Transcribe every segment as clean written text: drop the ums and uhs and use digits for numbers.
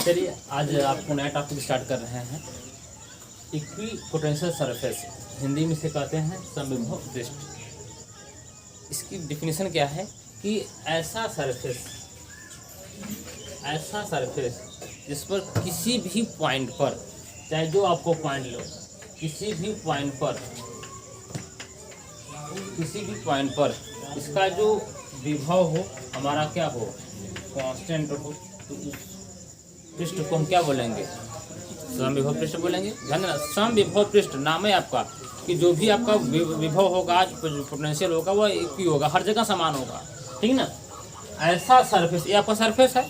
चलिए आज आपको नया टॉपिक स्टार्ट कर रहे हैं। इक्वी पोटेंशियल सरफेस, हिंदी में से कहते हैं समविभव पृष्ठ। इसकी डिफिनीशन क्या है कि ऐसा सरफेस जिस पर किसी भी पॉइंट पर, चाहे जो आपको पॉइंट लो, किसी भी पॉइंट पर इसका जो विभव हो हमारा क्या हो, कांस्टेंट हो, तो उस पृष्ठ को हम क्या बोलेंगे, समविभव पृष्ठ बोलेंगे। ध्यान देना, समविभव पृष्ठ नाम है आपका कि जो भी आपका विभव होगा, पोटेंशियल होगा, वो एक ही होगा, हर जगह समान होगा, ठीक ना। ऐसा सरफेस, ये आपका सरफेस है,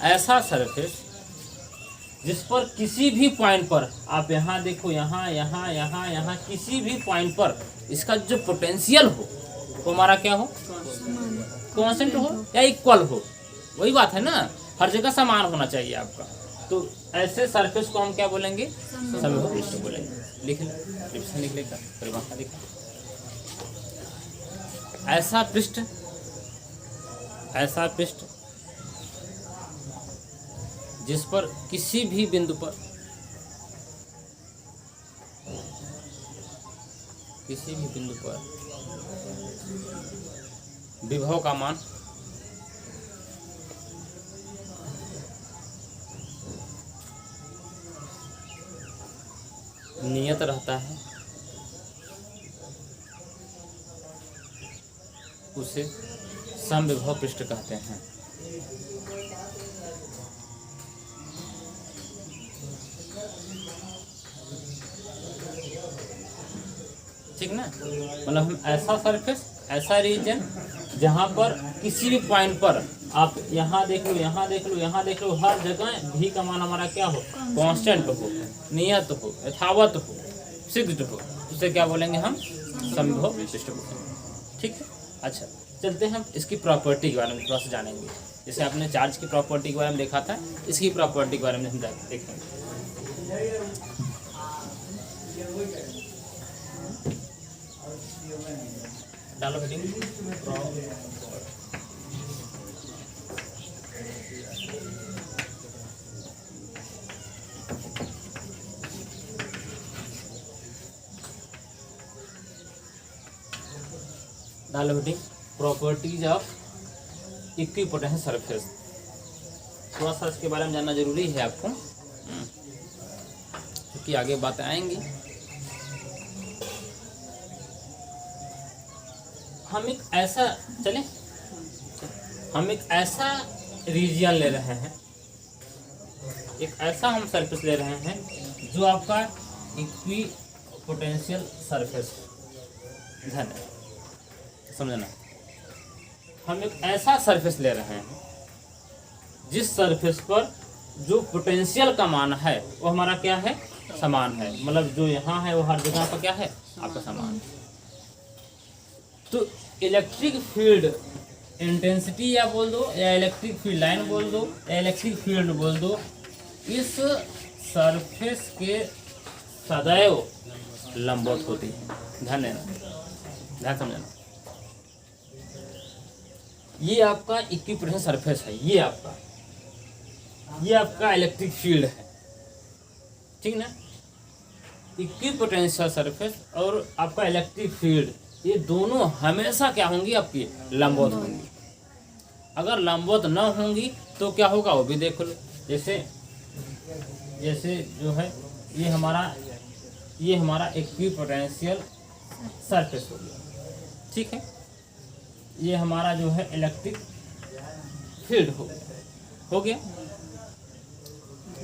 ऐसा सरफेस जिस पर किसी भी पॉइंट पर आप यहाँ देखो, यहाँ किसी भी पॉइंट पर इसका जो पोटेंशियल हो वो हमारा क्या हो, कांस्टेंट हो या इक्वल हो, वही बात है ना, हर जगह समान होना चाहिए आपका। तो ऐसे सरफेस को हम क्या बोलेंगे, समविभव पृष्ठ बोलेंगे। लिख लेगा परिभाषा लिखा, ऐसा पृष्ठ जिस पर किसी भी बिंदु पर विभव का मान नियत रहता है, उसे समविभव पृष्ठ कहते हैं। ठीक ना, मतलब हम ऐसा सरफेस, ऐसा रीजन जहाँ पर किसी भी पॉइंट पर आप यहाँ देख लो, हर जगह भी का मान हमारा क्या हो, कांस्टेंट हो, नियत हो, यथावत हो, सिद्ध हो, उसे क्या बोलेंगे हम, समविभव पृष्ठ बोलेंगे। ठीक है, अच्छा चलते हैं हम इसकी प्रॉपर्टी के बारे में थोड़ा सा जानेंगे। जैसे आपने चार्ज की प्रॉपर्टी के बारे में देखा था, इसकी प्रॉपर्टी के बारे में हम देखेंगे। डालो heading, properties of equipotential surface. थोड़ा सा इसके बारे में जानना जरूरी है आपको, क्योंकि आगे बातें आएंगी। हम एक ऐसा रीजन ले रहे हैं, एक ऐसा हम सरफेस ले रहे हैं जो आपका इक्वी पोटेंशियल सरफेस, ध्यान समझना, हम एक ऐसा सरफेस ले रहे हैं जिस सरफेस पर जो पोटेंशियल का मान है वो हमारा क्या है, समान है, मतलब जो यहाँ है वो हर जगह पर क्या है, आपका समान। तो इलेक्ट्रिक फील्ड इंटेंसिटी या बोल दो, या इलेक्ट्रिक फील्ड लाइन बोल दो, या इलेक्ट्रिक फील्ड बोल दो, इस सरफेस के सदैव लंबवत होती है। ध्यान देना, ध्यान समझना, ये आपका इक्विपोटेंशियल सरफेस है, ये आपका इलेक्ट्रिक फील्ड है, ठीक ना। इक्विपोटेंशियल सरफेस और आपका इलेक्ट्रिक फील्ड, ये दोनों हमेशा क्या होंगी, आपकी लंबवत होंगी। अगर लंबवत न होंगी तो क्या होगा वो भी देख लो। जैसे जो है ये हमारा इक्विपोटेंशियल सरफेस हो गया, ठीक है। ये हमारा जो है इलेक्ट्रिक फील्ड हो गया।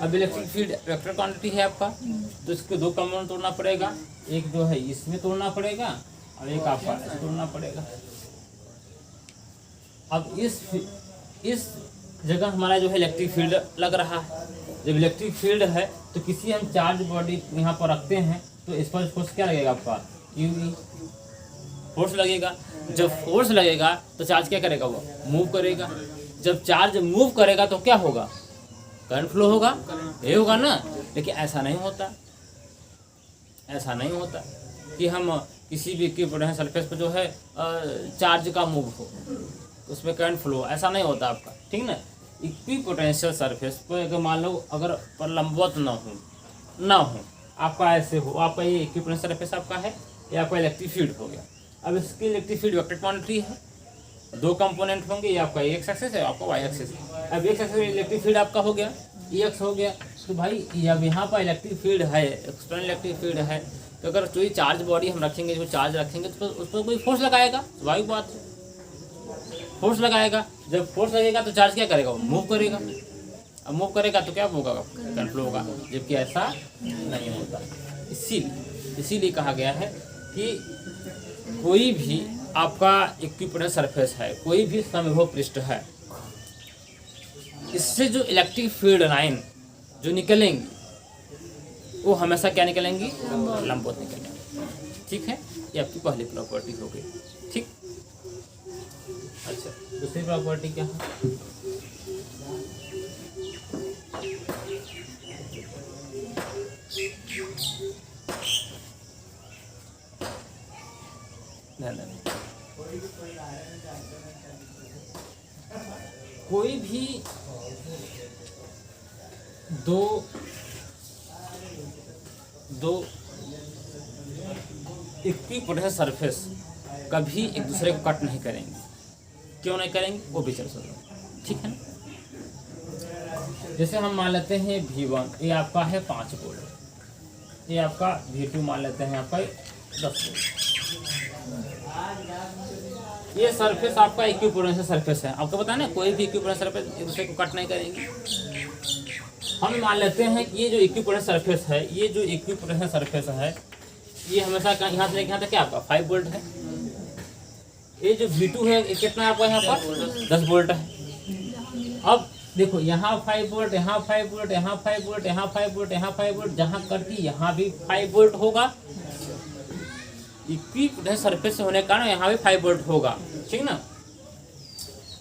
अब इलेक्ट्रिक फील्ड वेक्टर क्वांटिटी है आपका, तो इसके दो कंपोनेंट तोड़ना पड़ेगा, एक जो है इसमें तोड़ना पड़ेगा और एक आपका तोड़ना पड़ेगा। अब इस जगह हमारा जो है इलेक्ट्रिक फील्ड लग रहा है। जब इलेक्ट्रिक फील्ड है तो किसी हम चार्ज बॉडी यहाँ पर रखते हैं तो इस पर फोर्स क्या लगेगा, आपका यूई फोर्स लगेगा। जब फोर्स लगेगा तो चार्ज क्या करेगा, वो मूव करेगा। जब चार्ज मूव करेगा तो क्या होगा, करंट फ्लो होगा, ये होगा ना। लेकिन ऐसा नहीं होता कि हम किसी भी इक्विपोटेंशियल सरफेस पर जो है चार्ज का मूव हो, उसमें करंट फ्लो, ऐसा नहीं होता आपका, ठीक ना। इक्विपोटेंशियल सरफेस पर अगर मान लो अगर पर लंबवत ना हो आपका, ऐसे हो आपका ये इक्विपोटेंशियल सरफेस आपका है, ये आपका इलेक्ट्रिक फील्ड हो गया। अब इसकी इलेक्ट्रिक फील्ड वेक्टर क्वांटिटी है, दो कंपोनेंट होंगे, ये आपका एक्स एक्सिस है, आपका वाई एक्सिस है। अब एक्स एक्सिस इलेक्ट्रिक फील्ड आपका हो गया एक्स हो गया, तो भाई अब यहाँ पर इलेक्ट्रिक फील्ड है, एक्सटर्नल इलेक्ट्रिक फील्ड है, तो अगर कोई चार्ज बॉडी हम रखेंगे, जो चार्ज रखेंगे तो उस पर कोई फोर्स लगाएगा, स्वाभाविक बात है, फोर्स लगाएगा। जब फोर्स लगेगा तो चार्ज क्या करेगा, मूव करेगा। अब मूव करेगा तो क्या होगा, करंट फ्लो होगा, जबकि ऐसा नहीं होता। इसीलिए कहा गया है कि कोई भी आपका इक्विपोटेंशियल सरफेस है, कोई भी समविभव पृष्ठ है, इससे जो इलेक्ट्रिक फील्ड लाइन जो निकलेंगी वो हमेशा क्या निकलेंगी, लंबवत निकलेंगी, ठीक है। ये आपकी पहली प्रॉपर्टी हो गई, ठीक। अच्छा, दूसरी प्रॉपर्टी क्या है, कोई भी दो इक्विपोटेंशियल सरफेस कभी एक दूसरे को कट नहीं करेंगे। क्यों नहीं करेंगे वो भी चल सकता, ठीक है ना। जैसे हम मान लेते हैं V1 ये आपका है 5 वोल्ट, ये आपका V2 मान लेते हैं आपका 10 वोल्ट। ये सरफेस आपका इक्विपोटेंशियल सरफेस है, आपको पता है ना, कोई भी इक्विपोटेंशियल सरफेस एक दूसरे को कट नहीं करेंगे। हम मान लेते हैं कि ये जो इक्विपोटेंशियल सरफेस है, ये जो इक्विपोटेंशियल सरफेस है, ये हमेशा यहाँ से लेके यहाँ तक क्या आपका 5 वोल्ट है। ये जो V2 है ये कितना आपका यहाँ पर 10 वोल्ट है। अब देखो यहाँ 5 वोल्ट, यहाँ 5 वोल्ट, यहाँ 5 वोल्ट, यहाँ 5 वोल्ट, यहाँ 5 वोल्ट, जहाँ करती यहाँ भी 5 वोल्ट होगा। इक्विपोटेंशियल सरफेस होने के कारण यहाँ भी 5 वोल्ट होगा, ठीक ना।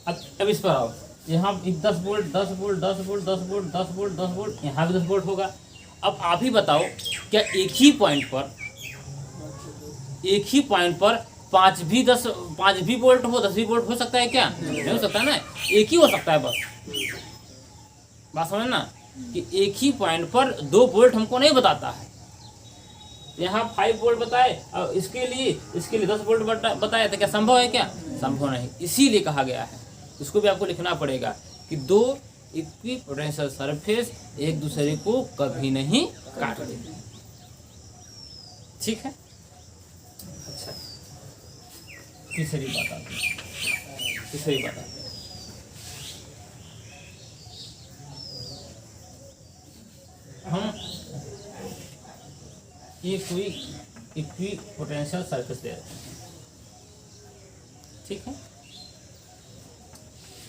अब इस पर आओ, यहाँ 10 volt 10 volt 10 volt 10 volt 10 volt 10 volt, यहाँ भी 10 वोल्ट होगा। अब आप ही बताओ क्या एक ही पॉइंट पर 5 भी वोल्ट हो, 10 भी वोल्ट हो सकता है क्या? नहीं हो सकता ना, एक ही हो सकता है बस। बात समझ ना, कि एक ही पॉइंट पर 2 वोल्ट हमको नहीं बताता है। यहाँ 5 वोल्ट बताए और इसके लिए 10 वोल्ट बताया, तो क्या संभव है क्या? संभव नहीं। इसीलिए कहा गया है, इसको भी आपको लिखना पड़ेगा कि 2 इक्विपोटेंशियल सरफेस एक दूसरे को कभी नहीं काट देते, ठीक है। अच्छा, तीसरी बात आती है, हम ये कोई इक्विपोटेंशियल सरफेस ले रहे हैं, ठीक है।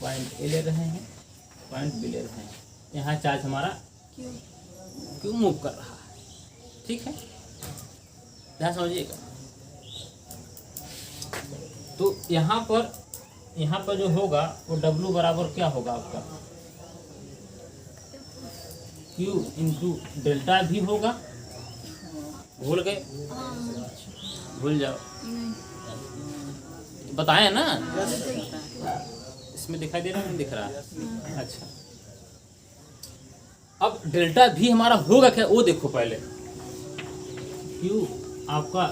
पॉइंट ए ले रहे हैं, पॉइंट बी ले रहे हैं, यहाँ चार्ज हमारा क्यों मूव कर रहा है, ठीक है, ध्यान समझिएगा। तो यहाँ पर जो होगा वो W बराबर क्या होगा आपका, Q इंटू डेल्टा भी होगा। भूल गए? भूल जाओ, बताएं ना, इसमें दिखाई दे रहा है, नहीं दिख रहा है? अच्छा, अब डेल्टा भी हमारा होगा क्या वो देखो पहले। Q आपका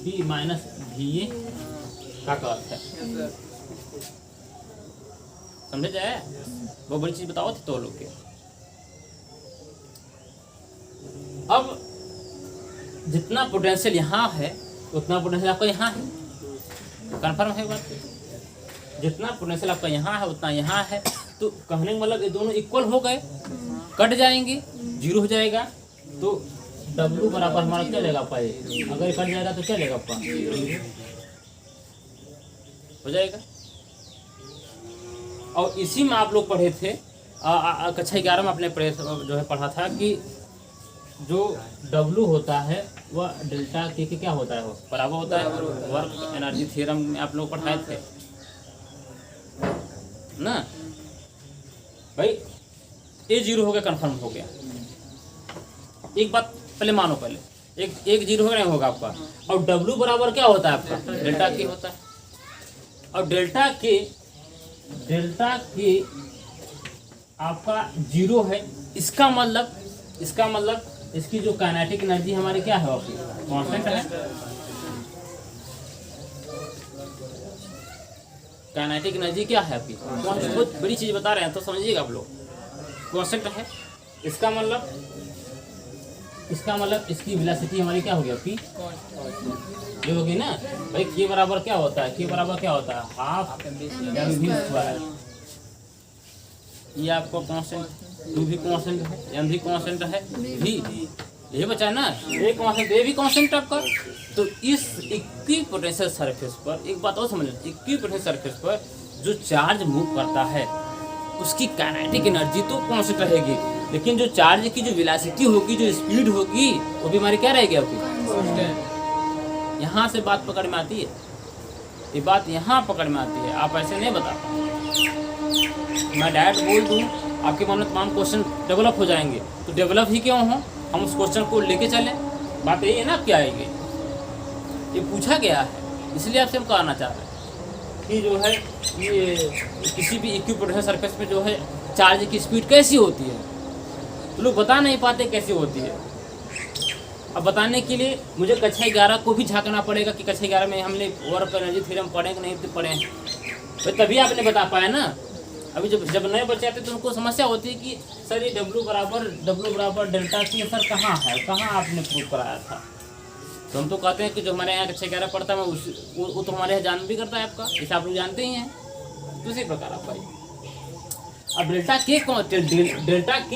V माइनस VA का अर्थ है, समझे जाए? वो बड़ी चीज बताओ थी तो लोग के। अब जितना पोटेंशियल यहाँ है उतना पोटेंशियल आपका यहाँ है, कन्फर्म है बात? जितना पोटेंशियल आपका यहाँ है उतना यहाँ है, तो कहने का मतलब ये दोनों इक्वल हो गए, कट जाएंगे, 0 हो जाएगा। तो W बराबर हमारा क्या लेगा आपका, अगर कट जाएगा तो क्या लेगा आपका, हो जाएगा। और इसी में आप लोग पढ़े थे कक्षा 11 में अपने जो है पढ़ा था कि जो W होता है वह डेल्टा के क्या होता है, वो बराबर होता है वर्क एनर्जी थ्योरम में आप लोग पढ़ाए थे ना भाई। ये 0 हो गया, कंफर्म हो गया। एक बात पहले मानो, पहले एक 0 हो गया, नहीं होगा आपका। और W बराबर क्या होता है आपका, डेल्टा के होता है। और डेल्टा के डेल्टा के आपका 0 है, इसका मतलब इसकी जो काइनेटिक एनर्जी हमारी क्या है, आपकी कांस्टेंट है। काइनेटिक एनर्जी क्या है आपकी, बहुत बड़ी चीज बता रहे हैं तो समझिएगा आप लोग, कांस्टेंट है। इसका मतलब इसकी वेलोसिटी हमारी क्या होगी आपकी, जो होगी ना भाई, के बराबर क्या होता है, के बराबर क्या होता है, हाफ mv स्क्वायर। ये आपको कांस्टेंट, टू भी कांस्टेंट है, एम भी कांस्टेंट है, भी ये बचा ना, ये कांस्टेंट, ये भी कांस्टेंट आपका। तो इस इक्विपोटेंशियल सरफेस पर एक बात और समझ लें, इक्विपोटेंशियल सरफेस पर जो चार्ज मूव करता है उसकी काइनेटिक एनर्जी तो कांस्टेंट रहेगी, लेकिन जो चार्ज की जो वेलोसिटी होगी, जो स्पीड होगी, वो भी हमारी क्या रहेगी आपकी। यहाँ से बात पकड़ में आती है, ये बात यहाँ पकड़ में आती है, आप ऐसे नहीं बता पाए। मैं डायरेक्ट बोल दूँ, आपके मन में तमाम क्वेश्चन डेवलप हो जाएंगे, तो डेवलप ही क्यों हो, हम उस क्वेश्चन को लेके चलें। बात यही है ना, क्या आएगी, ये पूछा गया है, इसलिए आपसे हम कहना चाह रहे हैं कि जो है ये किसी भी इक्विपोटेंशियल सरफेस पे जो है चार्ज की स्पीड कैसी होती है, तो लोग बता नहीं पाते कैसी होती है। अब बताने के लिए मुझे कक्षा 11 को भी झांकना पड़ेगा कि कक्षा 11 में हमने वर्क एनर्जी थ्योरम पढ़े कि नहीं पढ़े, तो तभी आपने बता पाया ना। अभी जब नए बच्चे आते हैं तो उनको समस्या होती है कि सर ये W बराबर डेल्टा टी सर कहाँ है, कहाँ आपने प्रूव कराया था। तो हम तो कहते हैं कि जो हमारे यहाँ कक्षा 11 पढ़ता है वो तो हमारे यहाँ जान भी करता है आपका, जैसे आप लोग जानते ही हैं। तो इसी प्रकार आपका अब डेल्टा के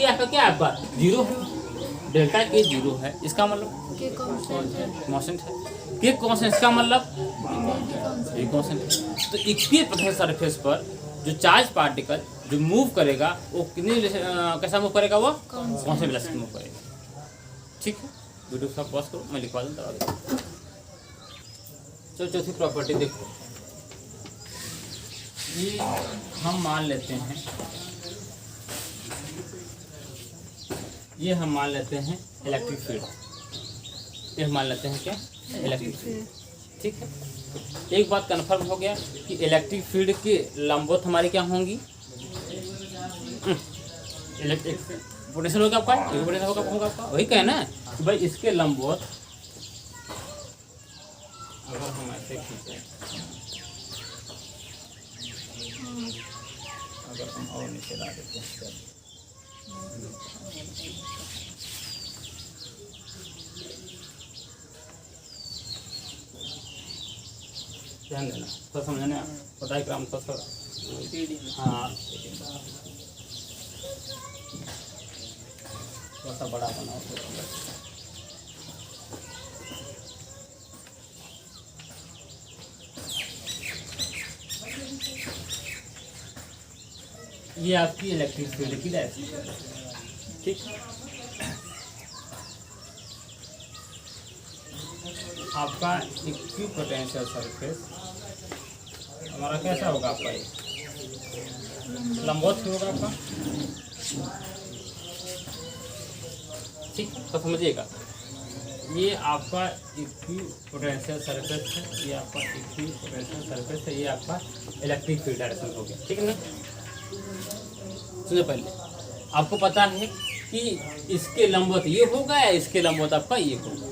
आपका क्या है, आपका 0 है, डेल्टा के 0 है, इसका मतलब कांस्टेंट है, के कांस्टेंट, इसका मतलब ये कांस्टेंट है। तो इक्विपोटेंशियल सरफेस पर जो चार्ज पार्टिकल जो मूव करेगा वो कितनी कैसा मूव करेगा, वो कांस्टेंट वेलोसिटी मूव करेगा। ठीक है, वीडियो को पॉज करो, मैं लिखवा दूँ दबा दो। चलो चौथी प्रॉपर्टी देखो, ये हम मान लेते हैं, ये हम मान लेते हैं इलेक्ट्रिक फील्ड, ये हम मान लेते हैं क्या, इलेक्ट्रिक फील्ड। ठीक है, एक बात कन्फर्म हो गया कि इलेक्ट्रिक फील्ड के लंबवत हमारी क्या होंगी, इलेक्ट्रिक पोटेंशियल होगा आपका, पोटेंशियल होगा आपका, वही कहना है कि भाई इसके लंबवत अगर हम ऐसे खींचे, अगर हम और नीचे ला देते हैं, ध्यान देना, तो समझने पढ़ाई क्रम तो हाँ थोड़ा सा बड़ा बनाओ। ये आपकी इलेक्ट्रिक फील्ड की डायरेक्शन, ठीक। आपका इक्विपोटेंशियल सरफेस हमारा कैसा होगा, आपका ये लंबवत होगा आपका, ठीक। तो समझिएगा, ये आपका इक्विपोटेंशियल सरफेस है, ये आपका इक्विपोटेंशियल सरफेस है, ये आपका इलेक्ट्रिक फील्ड डायरेक्शन हो गया, ठीक है ना। सुनिए, पहले आपको पता है कि इसके लंबवत ये होगा या इसके लंबवत आपका ये होगा,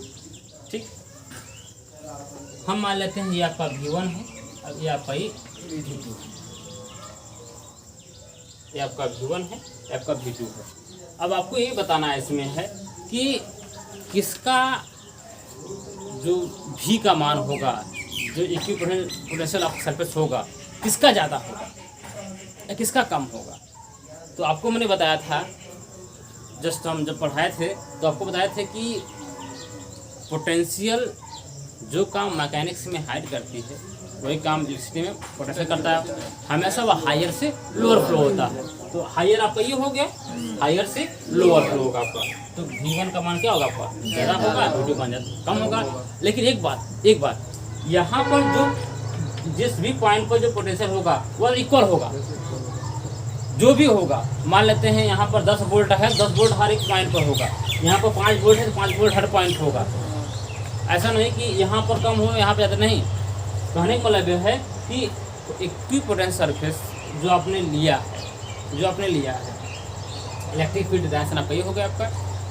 ठीक। हम मान लेते हैं ये आपका V1 है, अब ये आपका ये V2 है, ये आपका V1 है, ये आपका V2 है। अब आपको ये बताना है इसमें है कि किसका जो V का मान होगा, जो इक्विपोटेंशियल सरफेस होगा, किसका ज़्यादा होगा या किसका कम होगा। तो आपको मैंने बताया था, जस्ट हम जब पढ़ाए थे तो आपको बताए थे कि पोटेंशियल जो काम मैकेनिक्स में हाइड करती है वही काम इलेक्ट्रिसिटी में पोटेंशियल करता है। हमेशा वह हायर से लोअर फ्लो होता है, तो हायर आपका ये हो गया, हायर से लोअर फ्लो होगा आपका। तो V1 का मान क्या होगा आपका, ज़्यादा होगा, V2 का मान कम होगा। लेकिन एक बात यहाँ पर जो जिस भी पॉइंट पर जो पोटेंशियल होगा वह इक्वल होगा, जो भी होगा। मान लेते हैं यहाँ पर 10 वोल्ट है, 10 वोल्ट हर एक पॉइंट पर होगा, यहाँ पर 5 वोल्ट है तो 5 वोल्ट हर पॉइंट होगा। ऐसा नहीं कि यहाँ पर कम हो यहाँ पर ज़्यादा, नहीं। कहने का मतलब है कि इक्विपोटेंशियल सरफेस जो आपने लिया है, इलेक्ट्रिक फील्ड डायरेक्शन आपका ये हो गया आपका,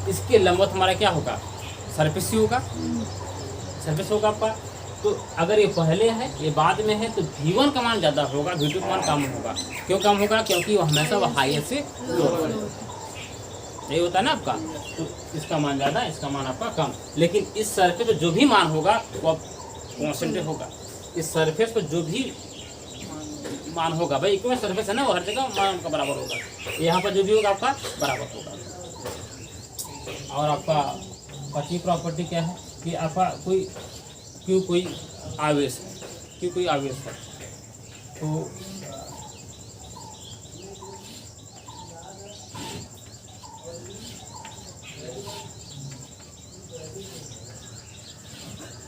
इसके लंबवत हमारा क्या होगा, सरफेस ही होगा, सरफेस होगा आपका। तो अगर ये पहले है ये बाद में है तो V1 का मान ज़्यादा होगा, V2 का मान कम होगा। क्यों कम होगा? क्योंकि वो हमेशा वो हाईएस्ट से लोअर है, यही होता है ना आपका। तो इसका मान ज़्यादा, इसका मान आपका कम। लेकिन इस सरफेस पर जो भी मान होगा वो कॉन्स्टेंट होगा। इस सरफेस पर जो भी मान होगा, भाई इक्वल सरफेस है ना, वो हर जगह मान का बराबर होगा। यहाँ पर जो भी होगा आपका बराबर होगा। और आपका पहली प्रॉपर्टी क्या है कि आपका कोई आवेश है, तो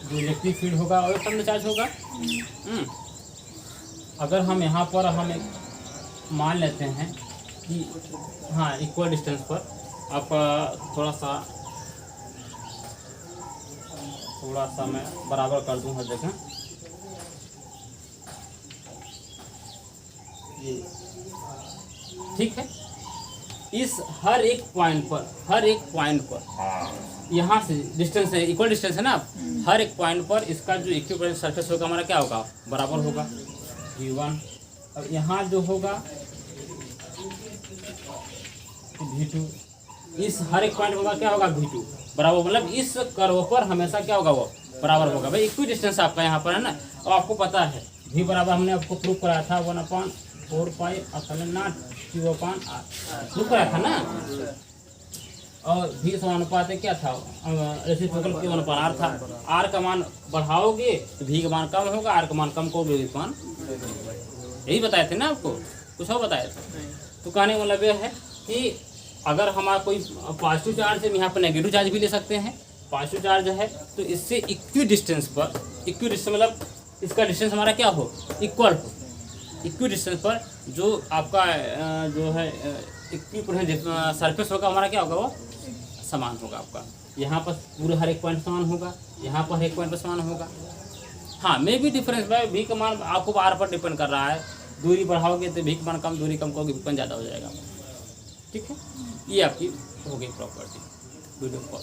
जो इलेक्ट्रिक फील्ड होगा और कम चार्ज होगा। अगर हम यहाँ पर हम एक मान लेते हैं कि हाँ इक्वल डिस्टेंस पर आपका थोड़ा सा मैं बराबर कर दूँ, देखें ये ठीक है। इस हर एक पॉइंट पर यहाँ से डिस्टेंस है, इक्वल डिस्टेंस है ना, हर एक पॉइंट पर इसका जो इक्विवेलेंट सरफेस होगा हमारा क्या होगा, बराबर होगा V1। अब यहाँ जो होगा V2, इस हर एक पॉइंट होगा क्या होगा V2 बराबर, मतलब इस कर्व पर हमेशा क्या होगा वो बराबर होगा। भाई इक्वी डिस्टेंस आपका यहाँ पर है ना, और आपको पता है V बराबर हमने आपको प्रूव कराया था 1/4πε0 Q/r प्रूव कराया था ना। और V समानुपात क्या था, रेसिप्रोकल Q/r था। R का मान बढ़ाओगे तो V का मान कम होगा, R का मान कम करोगे V का मान, यही बताए थे ना आपको, कुछ और बताया था। तो कहने का मतलब यह है कि अगर हमारा कोई पॉजिटिव चार्ज है, यहाँ पर नेगेटिव चार्ज भी ले सकते हैं। पॉजिटिव चार्ज है तो इससे इक्वी डिस्टेंस मतलब इसका डिस्टेंस हमारा क्या हो, इक्वल हो। इक्वी डिस्टेंस पर जो आपका जो है इक्विवेलेंट सरफेस होगा हमारा क्या होगा, वो समान होगा आपका। यहाँ पर पूरे हर एक पॉइंट समान होगा, यहाँ पर हर एक पॉइंट पर समान होगा। हाँ मे भी डिफरेंस भाई, V का मान आपको R पर डिपेंड कर रहा है। दूरी बढ़ाओगे तो V का मान कम, दूरी कम करोगे V का मान ज़्यादा हो जाएगा। ठीक है, ये आपकी हो गई प्रॉपर्टी वीडियो कॉल।